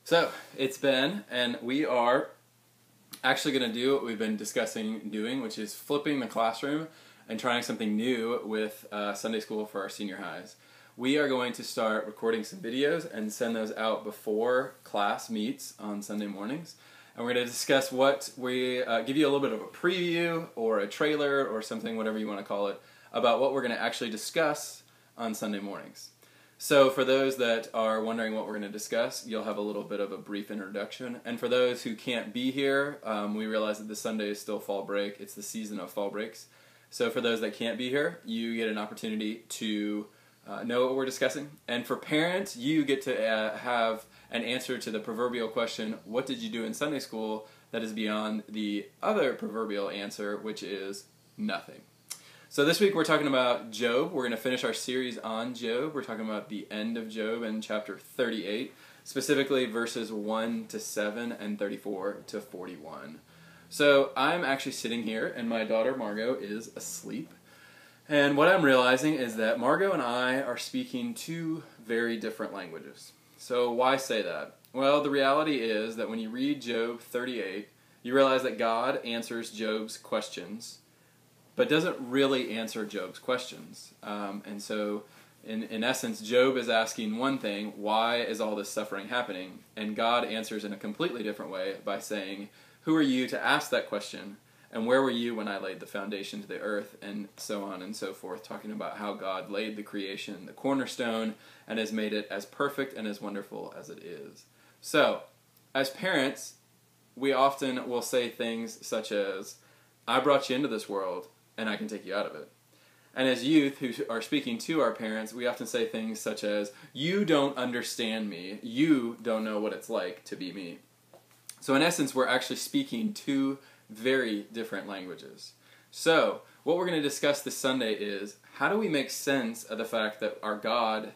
So, it's Ben, and we are actually going to do what we've been discussing doing, which is flipping the classroom and trying something new with Sunday school for our senior highs. We are going to start recording some videos and send those out before class meets on Sunday mornings. And we're going to discuss what we give you a little bit of a preview or a trailer or something, whatever you want to call it, about what we're going to actually discuss on Sunday mornings. So for those that are wondering what we're going to discuss, you'll have a little bit of a brief introduction. And for those who can't be here, we realize that this Sunday is still fall break. It's the season of fall breaks. So for those that can't be here, you get an opportunity to know what we're discussing. And for parents, you get to have an answer to the proverbial question, what did you do in Sunday school, that is beyond the other proverbial answer, which is nothing. So this week we're talking about Job. We're going to finish our series on Job. We're talking about the end of Job in chapter 38, specifically verses 1 to 7 and 34 to 41. So I'm actually sitting here and my daughter Margot is asleep. And what I'm realizing is that Margot and I are speaking two very different languages. So why say that? Well, the reality is that when you read Job 38, you realize that God answers Job's questions, but doesn't really answer Job's questions. And so, in essence, Job is asking one thing, why is all this suffering happening? And God answers in a completely different way by saying, who are you to ask that question? And where were you when I laid the foundation to the earth? And so on and so forth, talking about how God laid the creation, the cornerstone, and has made it as perfect and as wonderful as it is. So, as parents, we often will say things such as, I brought you into this world, and I can take you out of it. And as youth who are speaking to our parents, we often say things such as, you don't understand me, you don't know what it's like to be me. So in essence, we're actually speaking two very different languages. So what we're going to discuss this Sunday is, how do we make sense of the fact that our God,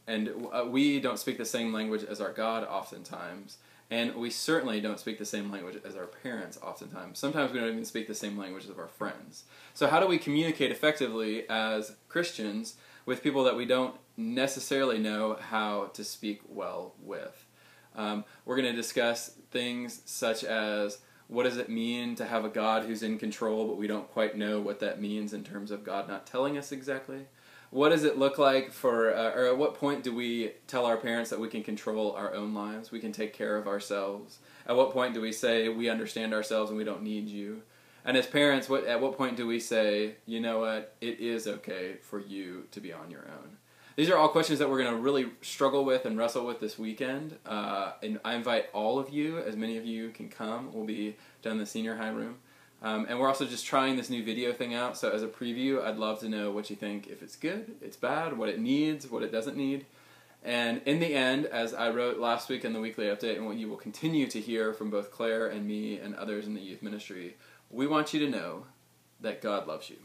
and we don't speak the same language as our God oftentimes, and we certainly don't speak the same language as our parents oftentimes. Sometimes we don't even speak the same language as our friends. So how do we communicate effectively as Christians with people that we don't necessarily know how to speak well with? We're going to discuss things such as, what does it mean to have a God who's in control, but we don't quite know what that means in terms of God not telling us exactly? What does it look like for, or at what point do we tell our parents that we can control our own lives, we can take care of ourselves? At what point do we say we understand ourselves and we don't need you? And as parents, at what point do we say, you know what, it is okay for you to be on your own? These are all questions that we're going to really struggle with and wrestle with this weekend. And I invite all of you, as many of you can come. We'll be down in the senior high room. And we're also just trying this new video thing out, so as a preview, I'd love to know what you think, if it's good, it's bad, what it needs, what it doesn't need. And in the end, as I wrote last week in the weekly update, and what you will continue to hear from both Claire and me and others in the youth ministry, we want you to know that God loves you.